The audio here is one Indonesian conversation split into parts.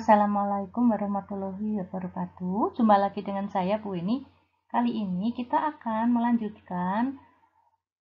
Assalamualaikum warahmatullahi wabarakatuh. Jumpa lagi dengan saya Bu Eni. Kali ini kita akan melanjutkan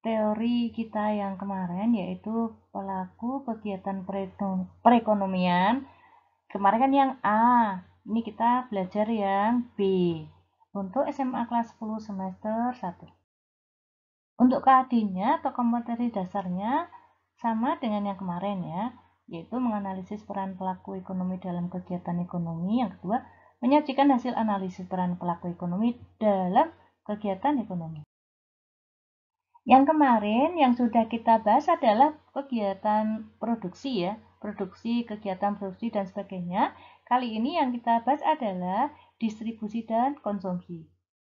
teori kita yang kemarin, yaitu pelaku kegiatan perekonomian. Kemarin kan yang A, ini kita belajar yang B untuk SMA kelas 10 semester 1. Untuk KAD-nya atau kompetensi dasarnya sama dengan yang kemarin ya, yaitu menganalisis peran pelaku ekonomi dalam kegiatan ekonomi. Yang kedua, menyajikan hasil analisis peran pelaku ekonomi dalam kegiatan ekonomi. Yang kemarin yang sudah kita bahas adalah kegiatan produksi ya, kegiatan produksi dan sebagainya. Kali ini yang kita bahas adalah distribusi dan konsumsi.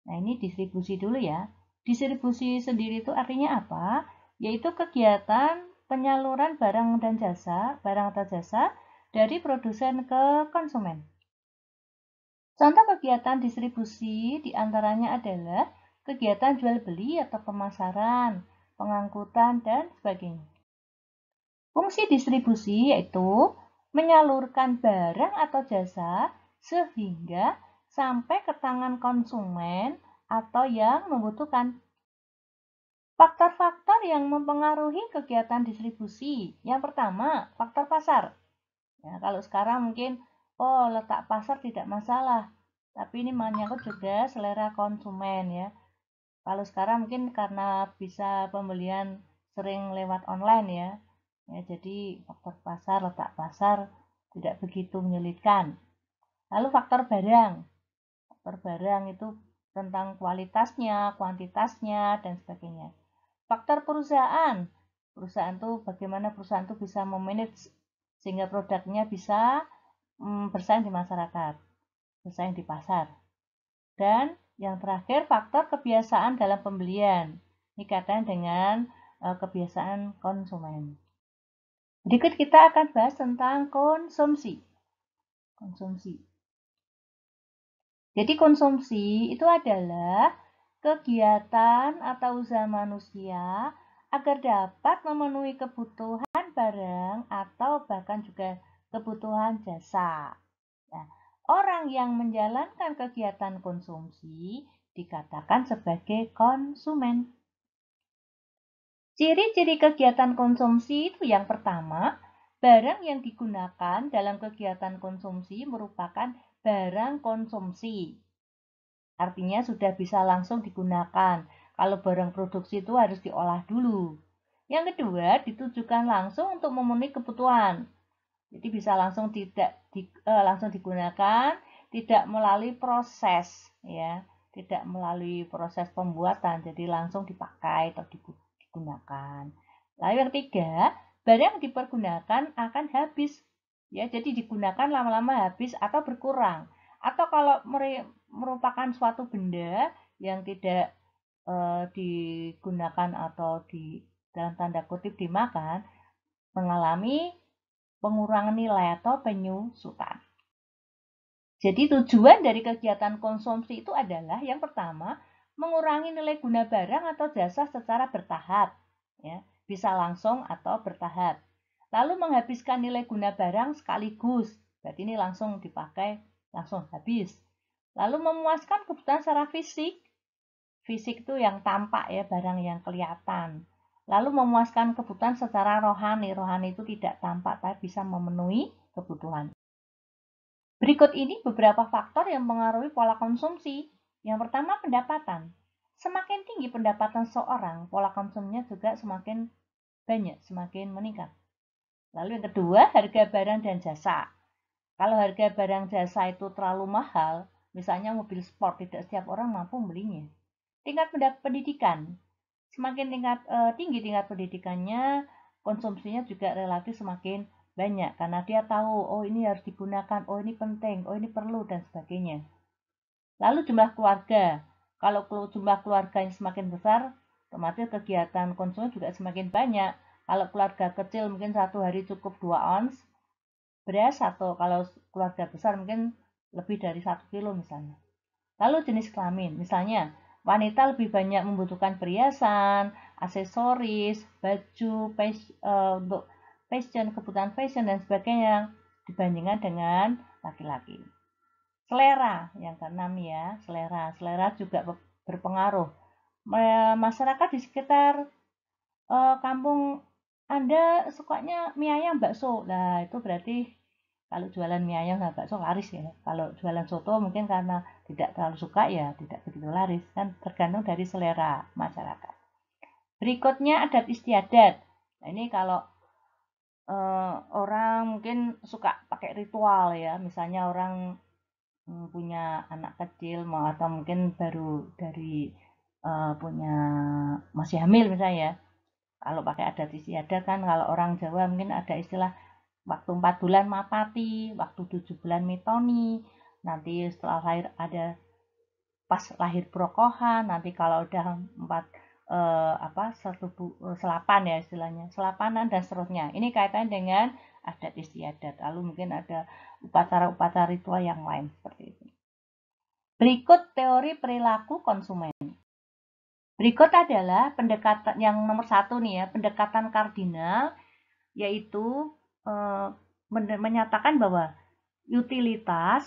Nah, ini distribusi dulu ya. Distribusi sendiri itu artinya apa? Yaitu kegiatan penyaluran barang atau jasa dari produsen ke konsumen. Contoh kegiatan distribusi diantaranya adalah kegiatan jual beli atau pemasaran, pengangkutan, dan sebagainya. Fungsi distribusi yaitu menyalurkan barang atau jasa sehingga sampai ke tangan konsumen atau yang membutuhkan. Faktor-faktor yang mempengaruhi kegiatan distribusi. Yang pertama, faktor pasar. Ya, kalau sekarang mungkin, letak pasar tidak masalah. Tapi ini menyangkut juga selera konsumen ya. Kalau sekarang mungkin karena bisa pembelian sering lewat online ya. Ya, jadi faktor pasar, letak pasar tidak begitu menyulitkan. Lalu faktor barang. Faktor barang itu tentang kualitasnya, kuantitasnya, dan sebagainya. Faktor perusahaan. Perusahaan itu bagaimana perusahaan itu bisa memanage sehingga produknya bisa bersaing di masyarakat, bersaing di pasar. Dan yang terakhir faktor kebiasaan dalam pembelian. Ini kaitan dengan kebiasaan konsumen. Berikut kita akan bahas tentang konsumsi. Jadi konsumsi itu adalah kegiatan atau usaha manusia agar dapat memenuhi kebutuhan barang atau bahkan juga kebutuhan jasa. Nah, orang yang menjalankan kegiatan konsumsi dikatakan sebagai konsumen. Ciri-ciri kegiatan konsumsi itu yang pertama, barang yang digunakan dalam kegiatan konsumsi merupakan barang konsumsi. Artinya sudah bisa langsung digunakan. Kalau barang produksi itu harus diolah dulu. Yang kedua, ditujukan langsung untuk memenuhi kebutuhan. Jadi bisa langsung langsung digunakan, tidak melalui proses ya, tidak melalui proses pembuatan, jadi langsung dipakai atau digunakan. Lalu yang ketiga, barang yang dipergunakan akan habis ya, jadi digunakan lama-lama habis atau berkurang. Atau kalau merupakan suatu benda yang tidak digunakan atau dalam tanda kutip dimakan, mengalami pengurangan nilai atau penyusutan. Jadi tujuan dari kegiatan konsumsi itu adalah yang pertama, mengurangi nilai guna barang atau jasa secara bertahap, ya, bisa langsung atau bertahap. Lalu menghabiskan nilai guna barang sekaligus, berarti ini langsung dipakai, langsung habis. Lalu memuaskan kebutuhan secara fisik itu yang tampak ya, barang yang kelihatan. Lalu memuaskan kebutuhan secara rohani itu tidak tampak tapi bisa memenuhi kebutuhan. Berikut ini beberapa faktor yang mempengaruhi pola konsumsi. Yang pertama, pendapatan. Semakin tinggi pendapatan seorang, pola konsumsinya juga semakin banyak, semakin meningkat. Lalu yang kedua, harga barang dan jasa. Kalau harga barang jasa itu terlalu mahal, misalnya mobil sport, tidak setiap orang mampu belinya. Tingkat pendidikan. Semakin tinggi tingkat pendidikannya, konsumsinya juga relatif semakin banyak karena dia tahu, oh ini harus digunakan, oh ini penting, oh ini perlu, dan sebagainya. Lalu jumlah keluarga. Kalau jumlah keluarganya semakin besar, otomatis kegiatan konsumsi juga semakin banyak. Kalau keluarga kecil mungkin satu hari cukup 2 ons beras, atau kalau keluarga besar mungkin lebih dari 1 kilo misalnya. Lalu jenis kelamin, misalnya wanita lebih banyak membutuhkan perhiasan, aksesoris, baju, untuk fashion, kebutuhan fashion dan sebagainya dibandingkan dengan laki-laki. Selera yang keenam ya, selera juga berpengaruh. Masyarakat di sekitar kampung Anda sukanya mie ayam bakso, nah itu berarti kalau jualan mie ayam sama bakso laris ya. Kalau jualan soto mungkin karena tidak terlalu suka ya tidak begitu laris, kan tergantung dari selera masyarakat. Berikutnya adat istiadat. Nah ini kalau orang mungkin suka pakai ritual ya, misalnya orang punya anak kecil mau atau mungkin baru dari punya masih hamil misalnya ya. Kalau pakai adat istiadat kan kalau orang Jawa mungkin ada istilah waktu 4 bulan mapati, waktu 7 bulan mitoni, nanti setelah lahir ada pas lahir brokohan, nanti kalau udah 4 selapan ya istilahnya, selapanan dan seterusnya. Ini kaitannya dengan adat istiadat. Lalu mungkin ada upacara-upacara ritual yang lain seperti itu. Berikut teori perilaku konsumen. Berikut adalah pendekatan yang nomor 1 nih ya, pendekatan kardinal, yaitu menyatakan bahwa utilitas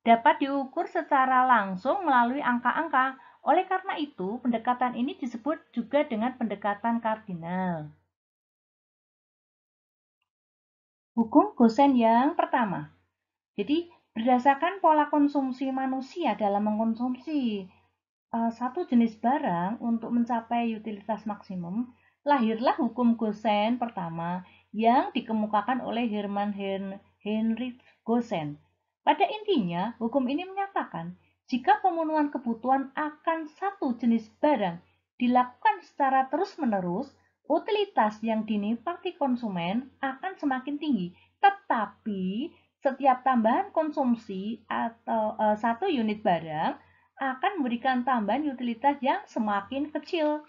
dapat diukur secara langsung melalui angka-angka. Oleh karena itu, pendekatan ini disebut juga dengan pendekatan kardinal. Hukum Gosen yang pertama. Jadi, berdasarkan pola konsumsi manusia dalam mengkonsumsi satu jenis barang untuk mencapai utilitas maksimum, lahirlah hukum Gosen pertama yang dikemukakan oleh Hermann Heinrich Gosen. Pada intinya, hukum ini menyatakan jika pemenuhan kebutuhan akan satu jenis barang dilakukan secara terus-menerus, utilitas yang dinikmati konsumen akan semakin tinggi. Tetapi setiap tambahan konsumsi atau satu unit barang akan memberikan tambahan utilitas yang semakin kecil.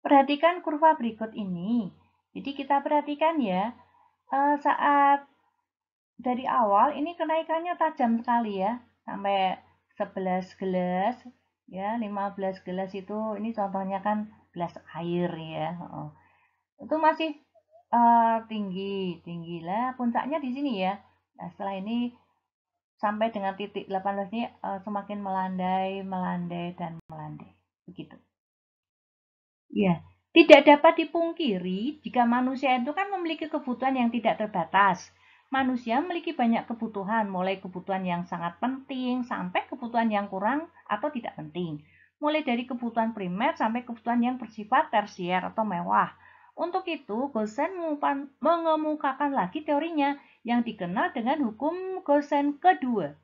Perhatikan kurva berikut ini. Jadi kita perhatikan ya, saat dari awal ini kenaikannya tajam sekali ya, sampai 11 gelas, ya 15 gelas itu, ini contohnya kan gelas air ya. Itu masih tinggi lah, puncaknya di sini ya. Nah, setelah ini sampai dengan titik 18 ini semakin melandai dan melandai. Begitu. Ya, tidak dapat dipungkiri jika manusia itu kan memiliki kebutuhan yang tidak terbatas. Manusia memiliki banyak kebutuhan, mulai kebutuhan yang sangat penting sampai kebutuhan yang kurang atau tidak penting. Mulai dari kebutuhan primer sampai kebutuhan yang bersifat tersier atau mewah. Untuk itu, Gosen mengemukakan lagi teorinya yang dikenal dengan hukum Gosen kedua,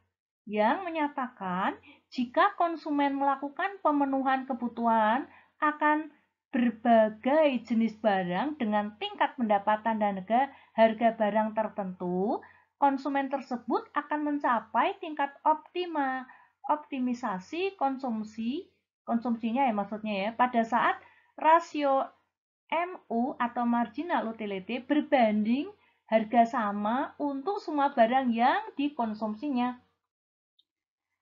yang menyatakan jika konsumen melakukan pemenuhan kebutuhan akan berbagai jenis barang dengan tingkat pendapatan dan harga barang tertentu, konsumen tersebut akan mencapai tingkat optimisasi konsumsinya ya maksudnya ya, pada saat rasio MU atau marginal utility berbanding harga sama untuk semua barang yang dikonsumsinya.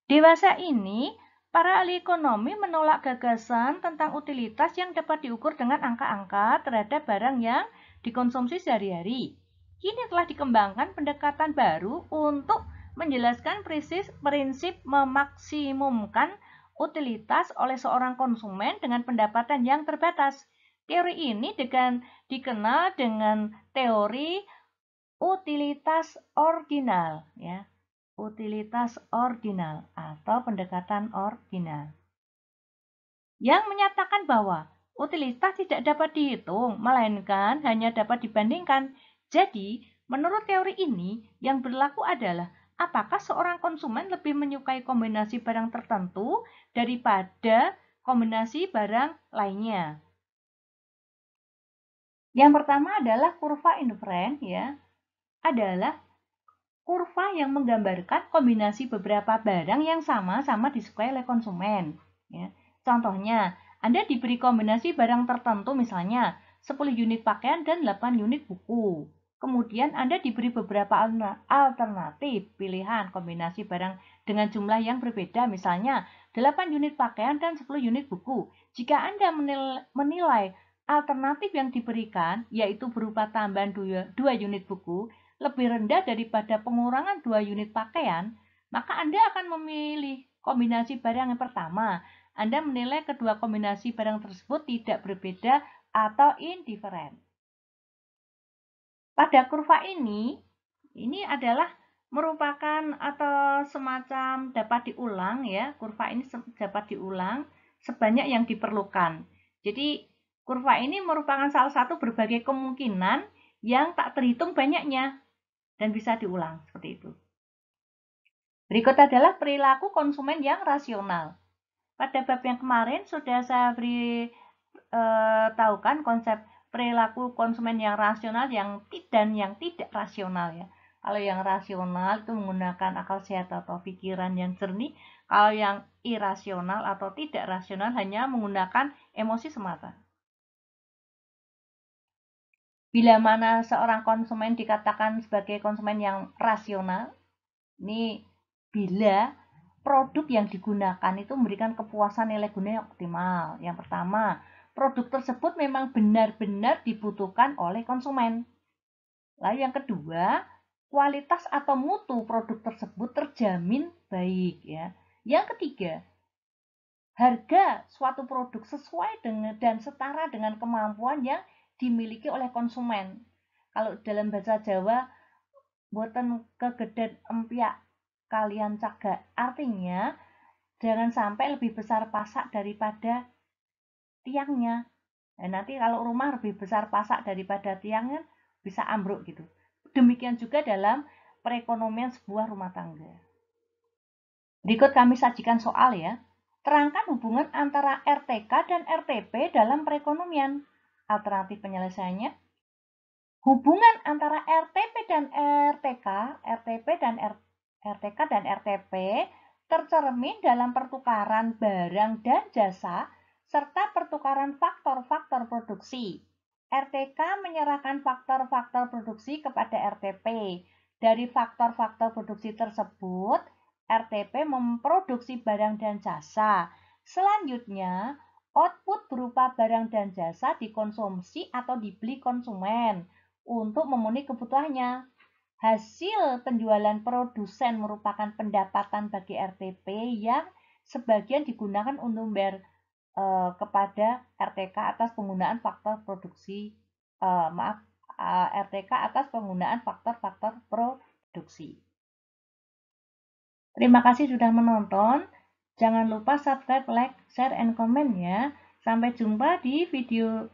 Dewasa ini, para ahli ekonomi menolak gagasan tentang utilitas yang dapat diukur dengan angka-angka terhadap barang yang dikonsumsi sehari-hari. Kini telah dikembangkan pendekatan baru untuk menjelaskan prinsip memaksimumkan utilitas oleh seorang konsumen dengan pendapatan yang terbatas. Teori ini dikenal dengan teori utilitas ordinal, ya. Utilitas ordinal atau pendekatan ordinal, yang menyatakan bahwa utilitas tidak dapat dihitung, melainkan hanya dapat dibandingkan. Jadi, menurut teori ini, yang berlaku adalah apakah seorang konsumen lebih menyukai kombinasi barang tertentu daripada kombinasi barang lainnya. Yang pertama adalah kurva indifferent ya, adalah kurva yang menggambarkan kombinasi beberapa barang yang sama-sama disukai oleh konsumen. Ya. Contohnya, Anda diberi kombinasi barang tertentu misalnya 10 unit pakaian dan 8 unit buku. Kemudian Anda diberi beberapa alternatif pilihan kombinasi barang dengan jumlah yang berbeda, misalnya 8 unit pakaian dan 10 unit buku. Jika Anda menilai alternatif yang diberikan, yaitu berupa tambahan 2 unit buku, lebih rendah daripada pengurangan 2 unit pakaian, maka Anda akan memilih kombinasi barang yang pertama. Anda menilai kedua kombinasi barang tersebut tidak berbeda atau indiferen. Pada kurva ini adalah merupakan atau semacam dapat diulang ya, kurva ini dapat diulang sebanyak yang diperlukan. Jadi kurva ini merupakan salah satu berbagai kemungkinan yang tak terhitung banyaknya dan bisa diulang seperti itu. Berikut adalah perilaku konsumen yang rasional. Pada bab yang kemarin sudah saya beri tahu kan konsep perilaku konsumen yang rasional dan yang tidak rasional ya. Kalau yang rasional itu menggunakan akal sehat atau pikiran yang jernih, kalau yang irasional atau tidak rasional hanya menggunakan emosi semata. Bila mana seorang konsumen dikatakan sebagai konsumen yang rasional, ini bila produk yang digunakan itu memberikan kepuasan nilai guna yang optimal. Yang pertama, produk tersebut memang benar-benar dibutuhkan oleh konsumen. Lalu yang kedua, kualitas atau mutu produk tersebut terjamin baik ya. Yang ketiga, harga suatu produk sesuai dengan dan setara dengan kemampuan yang dimiliki oleh konsumen. Kalau dalam bahasa Jawa, boten kegeden empyak kalian cagak. Artinya, jangan sampai lebih besar pasak daripada tiangnya. Nah, nanti kalau rumah lebih besar pasak daripada tiangnya, bisa ambruk gitu. Demikian juga dalam perekonomian sebuah rumah tangga. Berikut kami sajikan soal ya. Terangkan hubungan antara RTK dan RTP dalam perekonomian. Alternatif penyelesaiannya, hubungan antara RTP dan RTK, RTK dan RTP tercermin dalam pertukaran barang dan jasa serta pertukaran faktor-faktor produksi. RTK menyerahkan faktor-faktor produksi kepada RTP. Dari faktor-faktor produksi tersebut, RTP memproduksi barang dan jasa. Selanjutnya, output berupa barang dan jasa dikonsumsi atau dibeli konsumen untuk memenuhi kebutuhannya. Hasil penjualan produsen merupakan pendapatan bagi RTP yang sebagian digunakan untuk membayar kepada RTK atas penggunaan faktor produksi RTK atas penggunaan faktor-faktor produksi. Terima kasih sudah menonton. Jangan lupa subscribe, like, share, and comment ya. Sampai jumpa di video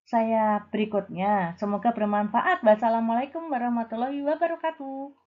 saya berikutnya. Semoga bermanfaat. Wassalamualaikum warahmatullahi wabarakatuh.